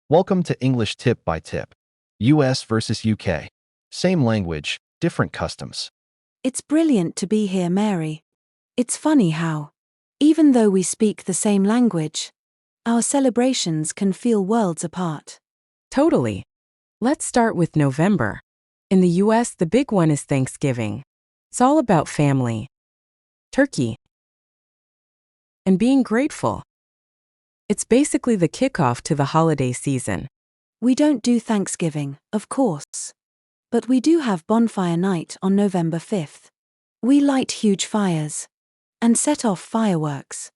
Welcome to English Tip by Tip. US versus UK. Same language, different customs. It's brilliant to be here, Mary. It's funny how, even though we speak the same language, our celebrations can feel worlds apart. Totally. Let's start with November. In the US, the big one is Thanksgiving. It's all about family, turkey, and being grateful. It's basically the kickoff to the holiday season. We don't do Thanksgiving, of course. But we do have bonfire night on November 5th. We light huge fires and set off fireworks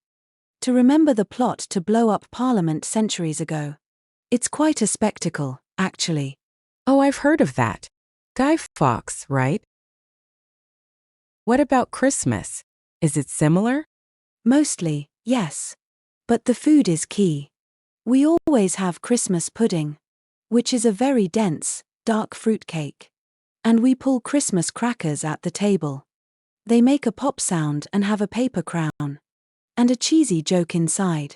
to remember the plot to blow up Parliament centuries ago. It's quite a spectacle, actually. Oh, I've heard of that. Guy Fawkes, right? What about Christmas? Is it similar? Mostly, yes. But the food is key. We always have Christmas pudding, which is a very dense, dark fruitcake. And we pull Christmas crackers at the table. They make a pop sound and have a paper crown. And a cheesy joke inside.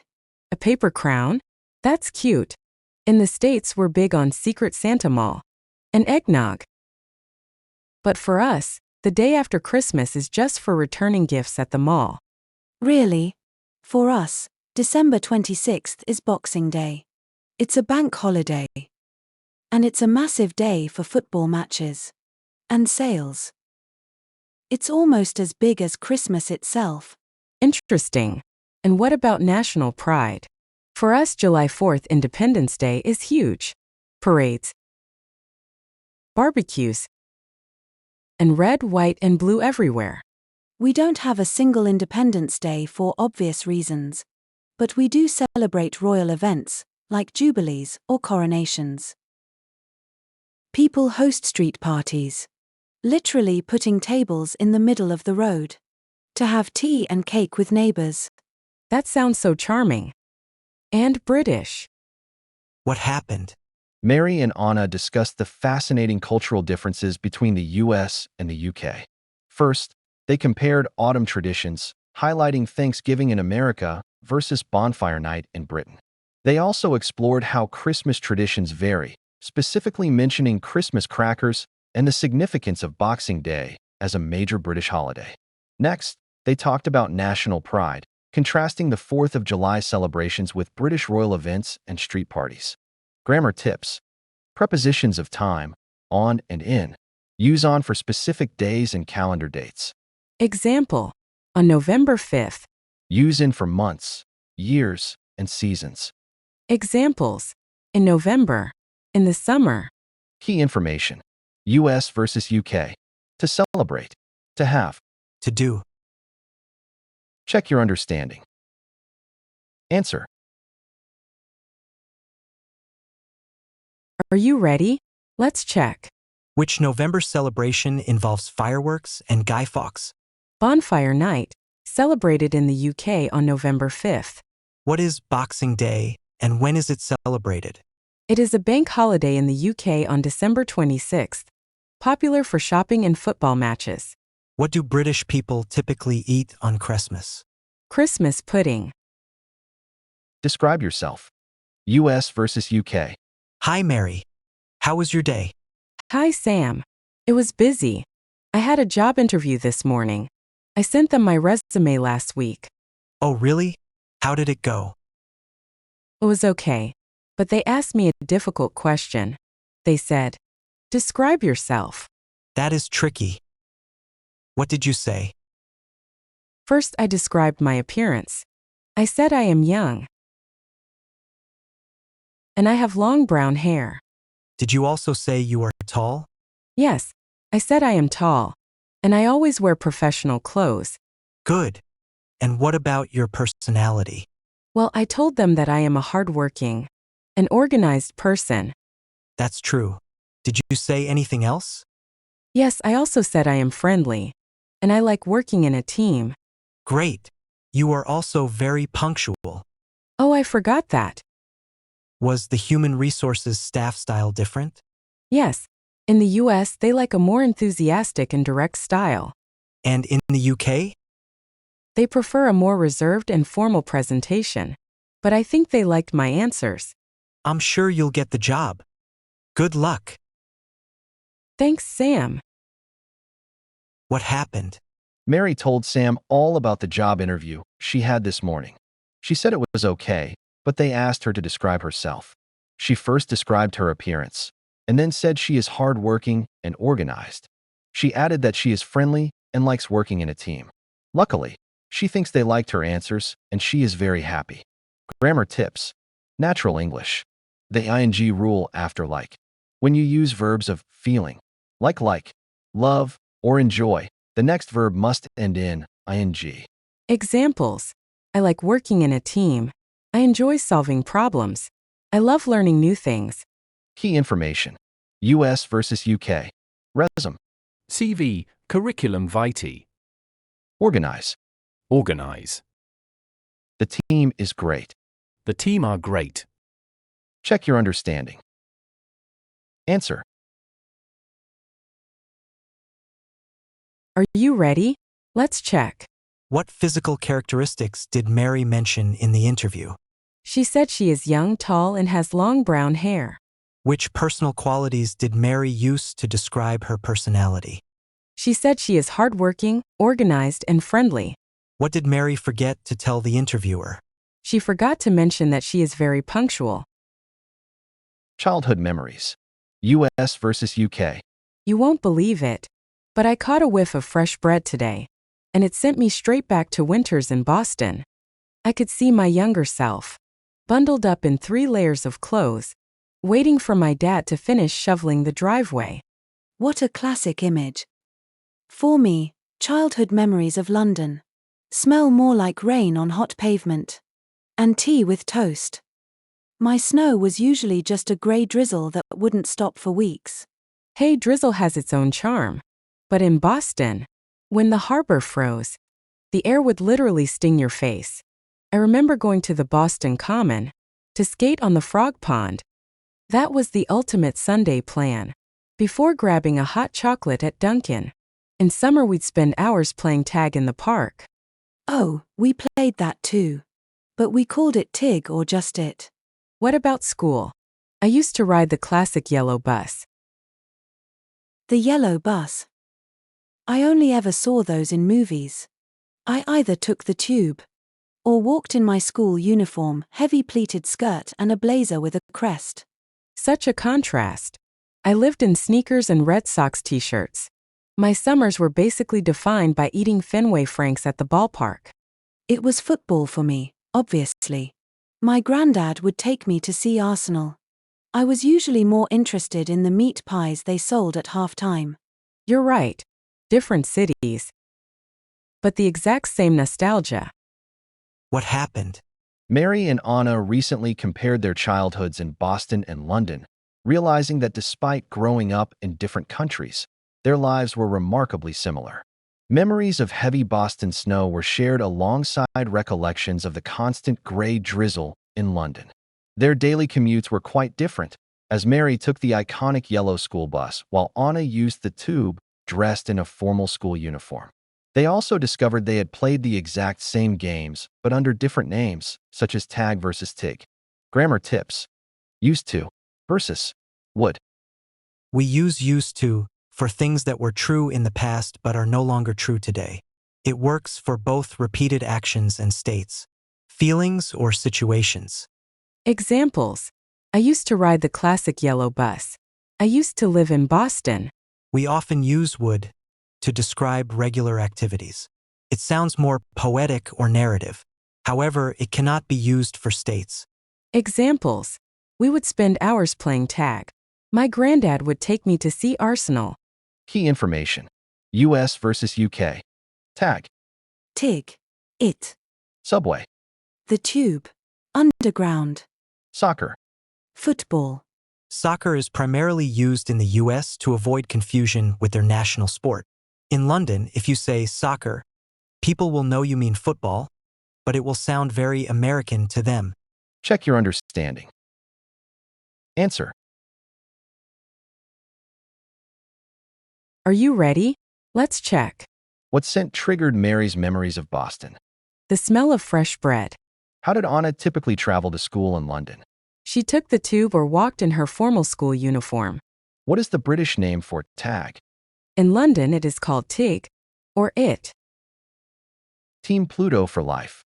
A paper crown? That's cute. In the States, we're big on Secret Santa Mall and eggnog. But for us, the day after Christmas is just for returning gifts at the mall. Really? For us, December 26th is Boxing Day. It's a bank holiday. And it's a massive day for football matches. And sales. It's almost as big as Christmas itself. Interesting. And what about national pride? For us, July 4th, Independence Day, is huge. Parades, barbecues, and red, white, and blue everywhere. We don't have a single Independence Day for obvious reasons. But we do celebrate royal events, like jubilees or coronations. People host street parties, literally putting tables in the middle of the road, to have tea and cake with neighbors. That sounds so charming. And British. What happened? Mary and Anna discussed the fascinating cultural differences between the US and the UK. First, they compared autumn traditions, highlighting Thanksgiving in America versus bonfire night in Britain. They also explored how Christmas traditions vary, specifically mentioning Christmas crackers and the significance of Boxing Day as a major British holiday. Next, they talked about national pride, contrasting the 4th of July celebrations with British royal events and street parties. Grammar tips. Prepositions of time, on and in. Use on for specific days and calendar dates. Example, on November 5th. Use in for months, years, and seasons. Examples, in November, in the summer. Key information. US versus UK. To celebrate. To have. To do. Check your understanding. Answer. Are you ready? Let's check. Which November celebration involves fireworks and Guy Fawkes? Bonfire night, celebrated in the UK on November 5th. What is Boxing Day and when is it celebrated? It is a bank holiday in the UK on December 26th, popular for shopping and football matches. What do British people typically eat on Christmas? Christmas pudding. Describe yourself. US versus UK. Hi, Mary. How was your day? Hi, Sam. It was busy. I had a job interview this morning. I sent them my resume last week. Oh, really? How did it go? It was okay, but they asked me a difficult question. They said, "Describe yourself." That is tricky. What did you say? First, I described my appearance. I said I am young. And I have long brown hair. Did you also say you are tall? Yes, I said I am tall. And I always wear professional clothes. Good. And what about your personality? Well, I told them that I am a hardworking, an organized person. That's true. Did you say anything else? Yes, I also said I am friendly. And I like working in a team. Great. You are also very punctual. Oh, I forgot that. Was the human resources staff style different? Yes. In the US, they like a more enthusiastic and direct style. And in the UK? They prefer a more reserved and formal presentation. But I think they liked my answers. I'm sure you'll get the job. Good luck. Thanks, Sam. What happened? Mary told Sam all about the job interview she had this morning. She said it was okay, but they asked her to describe herself. She first described her appearance, and then said she is hardworking and organized. She added that she is friendly and likes working in a team. Luckily, she thinks they liked her answers, and she is very happy. Grammar tips. Natural English. The ing rule after like. When you use verbs of feeling, like, love, or enjoy, the next verb must end in ing. Examples. I like working in a team. I enjoy solving problems. I love learning new things. Key information. US versus UK. Resume. CV, curriculum vitae. Organize. Organize. The team is great. The team are great. Check your understanding. Answer. Are you ready? Let's check. What physical characteristics did Mary mention in the interview? She said she is young, tall, and has long brown hair. Which personal qualities did Mary use to describe her personality? She said she is hardworking, organized, and friendly. What did Mary forget to tell the interviewer? She forgot to mention that she is very punctual. Childhood memories. US versus UK. You won't believe it, but I caught a whiff of fresh bread today, and it sent me straight back to winters in Boston. I could see my younger self, bundled up in 3 layers of clothes, waiting for my dad to finish shoveling the driveway. What a classic image. For me, childhood memories of London. Smell more like rain on hot pavement. And tea with toast. My snow was usually just a grey drizzle that wouldn't stop for weeks. Hey, drizzle has its own charm. But in Boston, when the harbor froze, the air would literally sting your face. I remember going to the Boston Common to skate on the frog pond. That was the ultimate Sunday plan. Before grabbing a hot chocolate at Dunkin'. In summer we'd spend hours playing tag in the park. Oh, we played that too. But we called it TIG or just it. What about school? I used to ride the classic yellow bus. The yellow bus. I only ever saw those in movies. I either took the tube or walked in my school uniform, heavy pleated skirt and a blazer with a crest. Such a contrast. I lived in sneakers and Red Sox t-shirts. My summers were basically defined by eating Fenway Franks at the ballpark. It was football for me, obviously. My granddad would take me to see Arsenal. I was usually more interested in the meat pies they sold at halftime. You're right. Different cities. But the exact same nostalgia. What happened? Mary and Anna recently compared their childhoods in Boston and London, realizing that despite growing up in different countries, their lives were remarkably similar. Memories of heavy Boston snow were shared alongside recollections of the constant gray drizzle in London. Their daily commutes were quite different, as Mary took the iconic yellow school bus while Anna used the tube, dressed in a formal school uniform. They also discovered they had played the exact same games, but under different names, such as tag versus TIG. Grammar tips. Used to versus would. We use used to for things that were true in the past but are no longer true today. It works for both repeated actions and states, feelings or situations. Examples. I used to ride the classic yellow bus. I used to live in Boston. We often use would to describe regular activities. It sounds more poetic or narrative. However, it cannot be used for states. Examples. We would spend hours playing tag. My granddad would take me to see Arsenal. Key information. US versus UK. Tag. TIG. It. Subway. The tube. Underground. Soccer. Football. Soccer is primarily used in the US to avoid confusion with their national sport. In London, if you say soccer, people will know you mean football, but it will sound very American to them. Check your understanding. Answer. Are you ready? Let's check. What scent triggered Mary's memories of Boston? The smell of fresh bread. How did Anna typically travel to school in London? She took the tube or walked in her formal school uniform. What is the British name for tag? In London, it is called TIG, or IT. Team Pluto for life.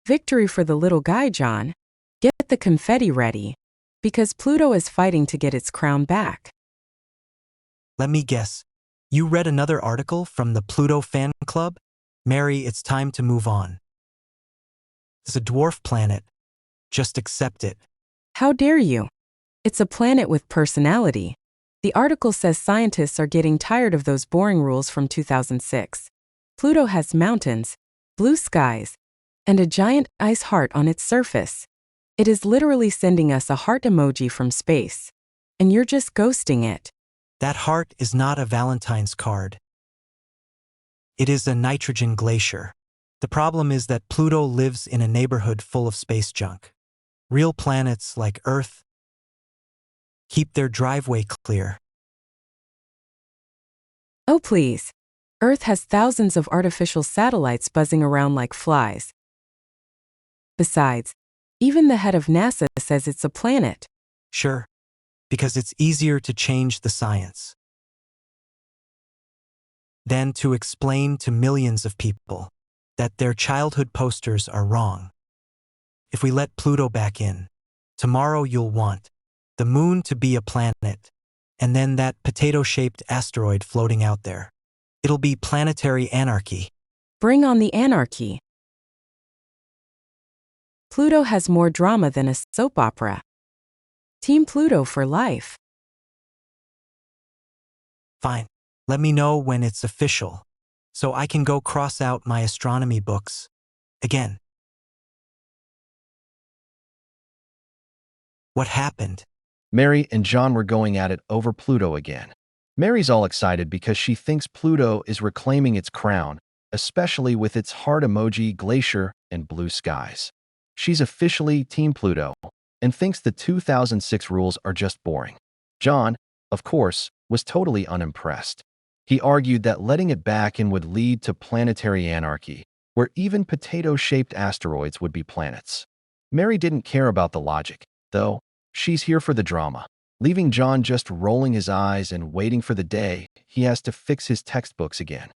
Victory for the little guy, John. Get the confetti ready, because Pluto is fighting to get its crown back. Let me guess. You read another article from the Pluto fan club? Mary, it's time to move on. It's a dwarf planet. Just accept it. How dare you? It's a planet with personality. The article says scientists are getting tired of those boring rules from 2006. Pluto has mountains, blue skies, and a giant ice heart on its surface. It is literally sending us a heart emoji from space. And you're just ghosting it. That heart is not a Valentine's card. It is a nitrogen glacier. The problem is that Pluto lives in a neighborhood full of space junk. Real planets like Earth keep their driveway clear. Oh please. Earth has thousands of artificial satellites buzzing around like flies. Besides, even the head of NASA says it's a planet. Sure, because it's easier to change the science than to explain to millions of people that their childhood posters are wrong. If we let Pluto back in, tomorrow you'll want the moon to be a planet, and then that potato-shaped asteroid floating out there. It'll be planetary anarchy. Bring on the anarchy. Pluto has more drama than a soap opera. Team Pluto for life. Fine. Let me know when it's official, so I can go cross out my astronomy books again. What happened? Mary and John were going at it over Pluto again. Mary's all excited because she thinks Pluto is reclaiming its crown, especially with its heart emoji, glacier, and blue skies. She's officially Team Pluto and thinks the 2006 rules are just boring. John, of course, was totally unimpressed. He argued that letting it back in would lead to planetary anarchy, where even potato-shaped asteroids would be planets. Mary didn't care about the logic, though. She's here for the drama, leaving John just rolling his eyes and waiting for the day he has to fix his textbooks again.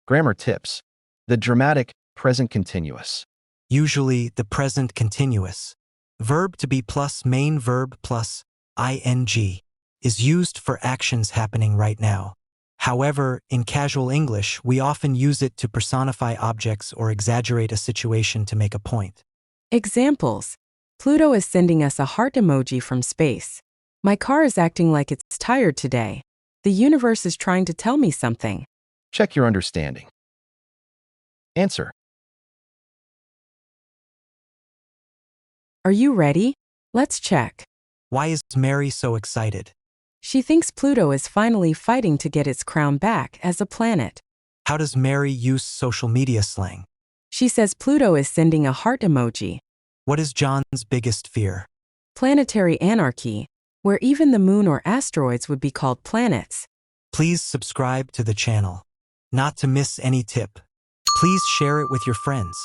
Grammar tips. The dramatic present continuous. Usually the present continuous. Verb to be plus main verb plus ing is used for actions happening right now. However, in casual English, we often use it to personify objects or exaggerate a situation to make a point. Examples. Pluto is sending us a heart emoji from space. My car is acting like it's tired today. The universe is trying to tell me something. Check your understanding. Answer. Are you ready? Let's check. Why is Mary so excited? She thinks Pluto is finally fighting to get its crown back as a planet. How does Mary use social media slang? She says Pluto is sending a heart emoji. What is John's biggest fear? Planetary anarchy, where even the moon or asteroids would be called planets. Please subscribe to the channel. Not to miss any tip. Please share it with your friends.